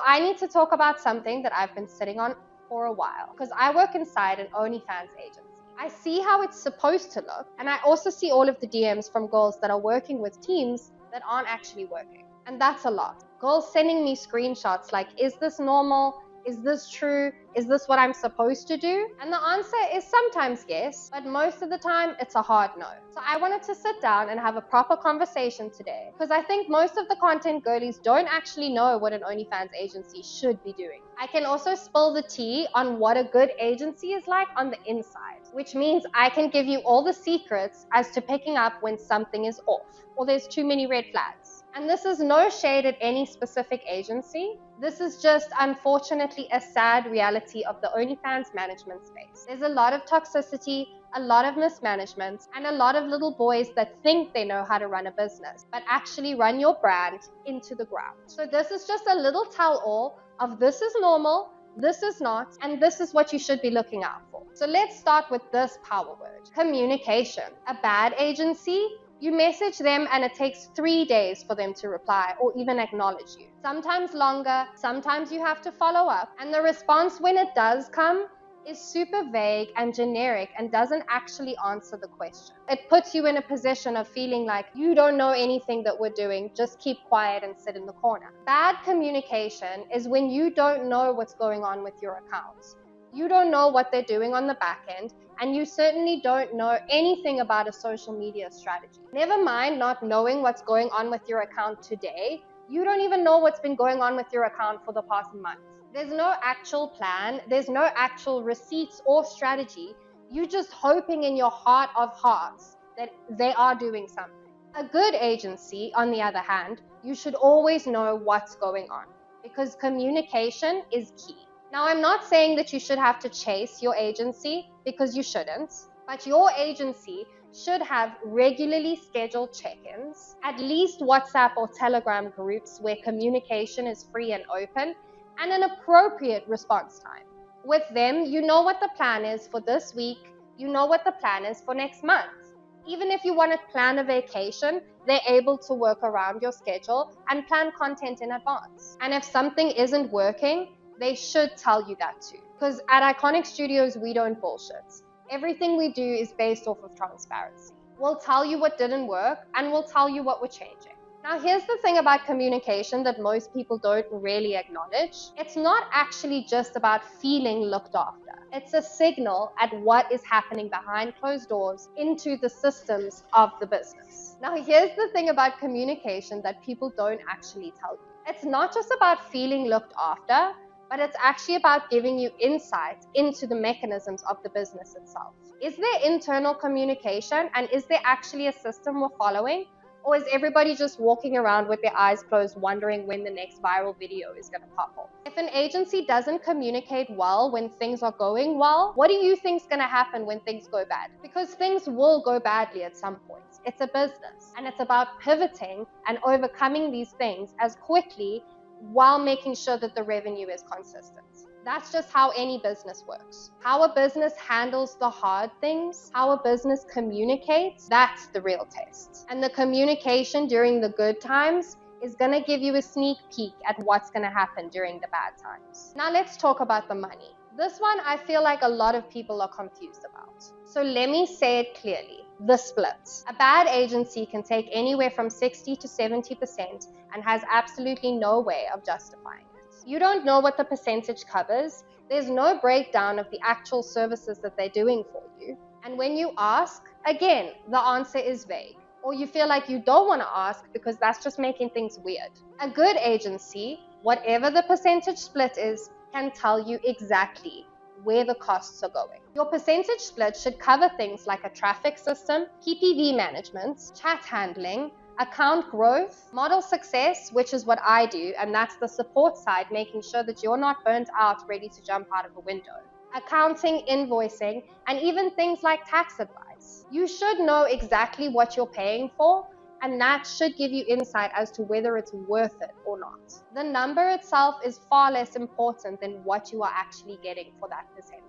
I need to talk about something that I've been sitting on for a while, because I work inside an OnlyFans agency. I see how it's supposed to look, and I also see all of the DMs from girls that are working with teams that aren't actually working. And that's a lot. Girls sending me screenshots like, is this normal? Is this true? Is this what I'm supposed to do? And the answer is sometimes yes, but most of the time it's a hard no. So I wanted to sit down and have a proper conversation today, because I think most of the content girlies don't actually know what an OnlyFans agency should be doing. I can also spill the tea on what a good agency is like on the inside, which means I can give you all the secrets as to picking up when something is off or there's too many red flags. And this is no shade at any specific agency. This is just, unfortunately, a sad reality of the OnlyFans management space. There's a lot of toxicity, a lot of mismanagement, and a lot of little boys that think they know how to run a business, but actually run your brand into the ground. So this is just a little tell-all of this is normal, this is not, and this is what you should be looking out for. So let's start with this power word: communication. A bad agency, you message them and it takes 3 days for them to reply or even acknowledge you. Sometimes longer, sometimes you have to follow up, and the response when it does come is super vague and generic and doesn't actually answer the question. It puts you in a position of feeling like you don't know anything that we're doing, just keep quiet and sit in the corner. Bad communication is when you don't know what's going on with your accounts. You don't know what they're doing on the back end, and you certainly don't know anything about a social media strategy. Never mind not knowing what's going on with your account today, you don't even know what's been going on with your account for the past month. There's no actual plan, there's no actual receipts or strategy. You're just hoping in your heart of hearts that they are doing something. A good agency, on the other hand, you should always know what's going on, because communication is key. Now, I'm not saying that you should have to chase your agency, because you shouldn't, but your agency should have regularly scheduled check-ins, at least WhatsApp or Telegram groups where communication is free and open, and an appropriate response time. With them, you know what the plan is for this week, you know what the plan is for next month. Even if you want to plan a vacation, they're able to work around your schedule and plan content in advance. And if something isn't working, they should tell you that too. Because at Iconic Studios, we don't bullshit. Everything we do is based off of transparency. We'll tell you what didn't work, and we'll tell you what we're changing. Now, here's the thing about communication that most people don't really acknowledge. It's not actually just about feeling looked after. It's a signal at what is happening behind closed doors into the systems of the business. Now, here's the thing about communication that people don't actually tell you. It's not just about feeling looked after, but it's actually about giving you insight into the mechanisms of the business itself. Is there internal communication, and is there actually a system we're following? Or is everybody just walking around with their eyes closed wondering when the next viral video is going to pop off? If an agency doesn't communicate well when things are going well, what do you think is going to happen when things go bad? Because things will go badly at some point. It's a business, and it's about pivoting and overcoming these things as quickly while making sure that the revenue is consistent. That's just how any business works. How a business handles the hard things, how a business communicates, that's the real test. And the communication during the good times is going to give you a sneak peek at what's going to happen during the bad times. Now let's talk about the money. This one I feel like a lot of people are confused about. So let me say it clearly. The split. A bad agency can take anywhere from 60 to 70% and has absolutely no way of justifying it. You don't know what the percentage covers. There's no breakdown of the actual services that they're doing for you. And when you ask, again, the answer is vague. Or you feel like you don't want to ask because that's just making things weird. A good agency, whatever the percentage split is, can tell you exactly where the costs are going. Your percentage split should cover things like a traffic system, PPV management, chat handling, account growth, model success, which is what I do, and that's the support side, making sure that you're not burnt out, ready to jump out of a window, accounting, invoicing, and even things like tax advice. You should know exactly what you're paying for, and that should give you insight as to whether it's worth it or not. The number itself is far less important than what you are actually getting for that percentage.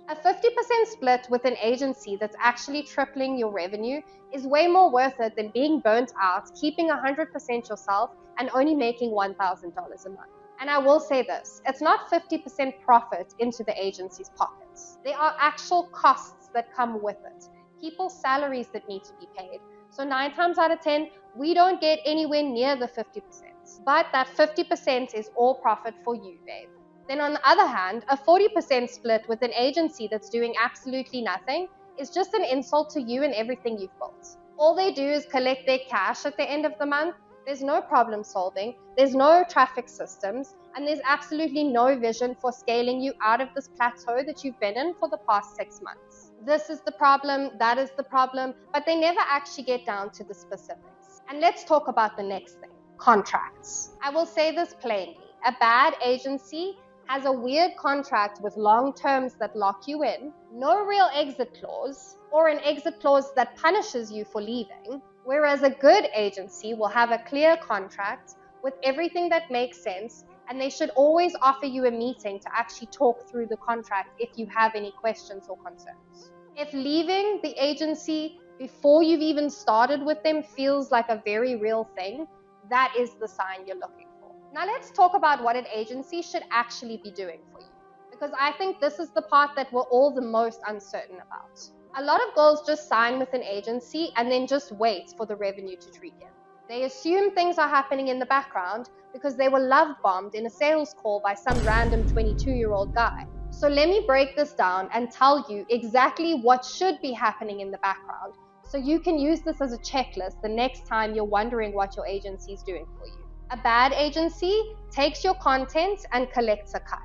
A 50% split with an agency that's actually tripling your revenue is way more worth it than being burnt out, keeping 100% yourself, and only making $1,000 a month. And I will say this, it's not 50% profit into the agency's pockets. There are actual costs that come with it. People's salaries that need to be paid. So 9 times out of 10, we don't get anywhere near the 50%. But that 50% is all profit for you, babe. Then on the other hand, a 40% split with an agency that's doing absolutely nothing is just an insult to you and everything you've built. All they do is collect their cash at the end of the month. There's no problem solving, there's no traffic systems, and there's absolutely no vision for scaling you out of this plateau that you've been in for the past 6 months. This is the problem, that is the problem, but they never actually get down to the specifics. And let's talk about the next thing, contracts. I will say this plainly, a bad agency has a weird contract with long terms that lock you in, no real exit clause, or an exit clause that punishes you for leaving, whereas a good agency will have a clear contract with everything that makes sense, and they should always offer you a meeting to actually talk through the contract if you have any questions or concerns. If leaving the agency before you've even started with them feels like a very real thing, that is the sign you're looking for. Now let's talk about what an agency should actually be doing for you, because I think this is the part that we're all the most uncertain about. A lot of girls just sign with an agency and then just wait for the revenue to trickle in. They assume things are happening in the background because they were love bombed in a sales call by some random 22-year-old guy. So let me break this down and tell you exactly what should be happening in the background so you can use this as a checklist the next time you're wondering what your agency is doing for you. A bad agency takes your content and collects a cut.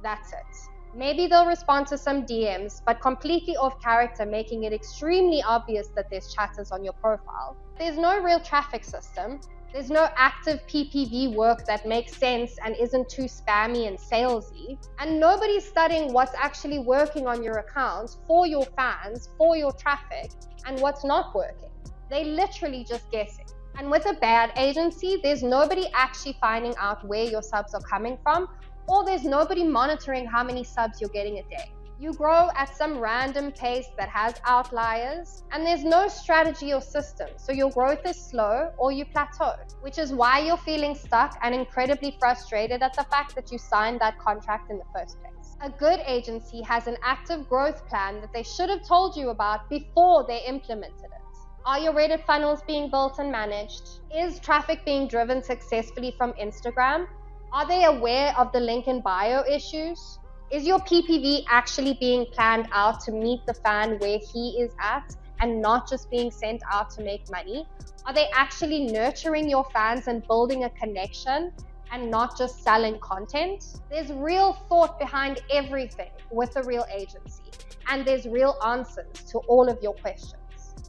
That's it. Maybe they'll respond to some DMs, but completely off character, making it extremely obvious that there's chatters on your profile. There's no real traffic system. There's no active PPV work that makes sense and isn't too spammy and salesy. And nobody's studying what's actually working on your account for your fans, for your traffic, and what's not working. They literally just guessing. And with a bad agency, there's nobody actually finding out where your subs are coming from, or there's nobody monitoring how many subs you're getting a day. You grow at some random pace that has outliers, and there's no strategy or system, so your growth is slow or you plateau, which is why you're feeling stuck and incredibly frustrated at the fact that you signed that contract in the first place. A good agency has an active growth plan that they should have told you about before they implemented it. Are your Reddit funnels being built and managed? Is traffic being driven successfully from Instagram? Are they aware of the link in bio issues? Is your PPV actually being planned out to meet the fan where he is at and not just being sent out to make money? Are they actually nurturing your fans and building a connection and not just selling content? There's real thought behind everything with a real agency, and there's real answers to all of your questions.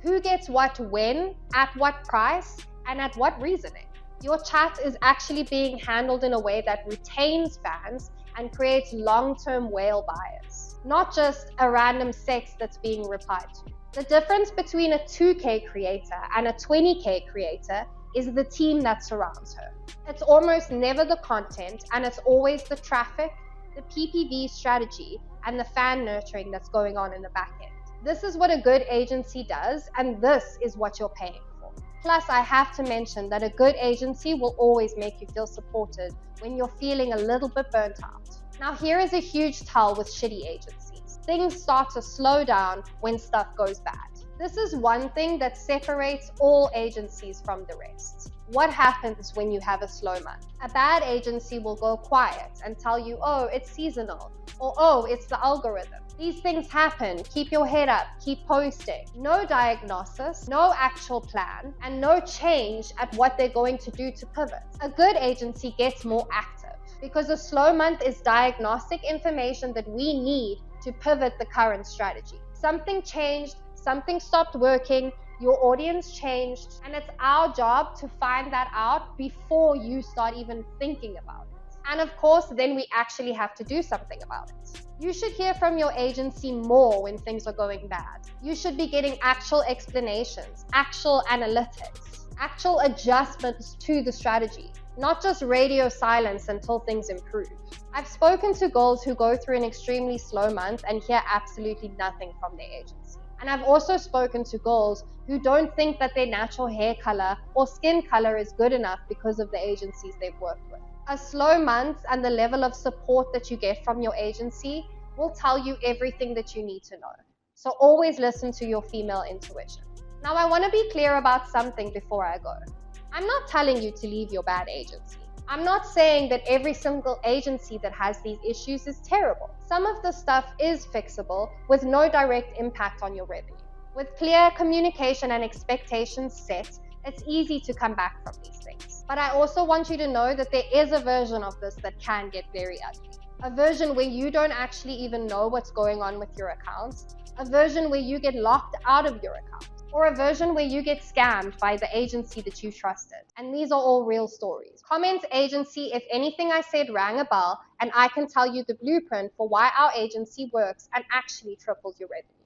Who gets what when, at what price, and at what reasoning? Your chat is actually being handled in a way that retains fans and creates long-term whale buyers, not just a random sex that's being replied to. The difference between a 2K creator and a 20K creator is the team that surrounds her. It's almost never the content, and it's always the traffic, the PPV strategy, and the fan nurturing that's going on in the back end. This is what a good agency does, and this is what you're paying for. Plus, I have to mention that a good agency will always make you feel supported when you're feeling a little bit burnt out. Now, here is a huge tell with shitty agencies. Things start to slow down when stuff goes bad. This is one thing that separates all agencies from the rest. What happens when you have a slow month? A bad agency will go quiet and tell you, oh, it's seasonal, or oh, it's the algorithm. These things happen. Keep your head up. Keep posting. No diagnosis, no actual plan, and no change at what they're going to do to pivot. A good agency gets more active because a slow month is diagnostic information that we need to pivot the current strategy. Something changed, something stopped working, your audience changed, and it's our job to find that out before you start even thinking about it. And of course, then we actually have to do something about it. You should hear from your agency more when things are going bad. You should be getting actual explanations, actual analytics, actual adjustments to the strategy, not just radio silence until things improve. I've spoken to girls who go through an extremely slow month and hear absolutely nothing from their agency. And I've also spoken to girls who don't think that their natural hair color or skin color is good enough because of the agencies they've worked with. A slow month and the level of support that you get from your agency will tell you everything that you need to know. So always listen to your female intuition. Now, I want to be clear about something before I go. I'm not telling you to leave your bad agency. I'm not saying that every single agency that has these issues is terrible. Some of the stuff is fixable with no direct impact on your revenue. With clear communication and expectations set, it's easy to come back from these things. But I also want you to know that there is a version of this that can get very ugly. A version where you don't actually even know what's going on with your account. A version where you get locked out of your account. Or a version where you get scammed by the agency that you trusted. And these are all real stories. Comment agency if anything I said rang a bell, and I can tell you the blueprint for why our agency works and actually triples your revenue.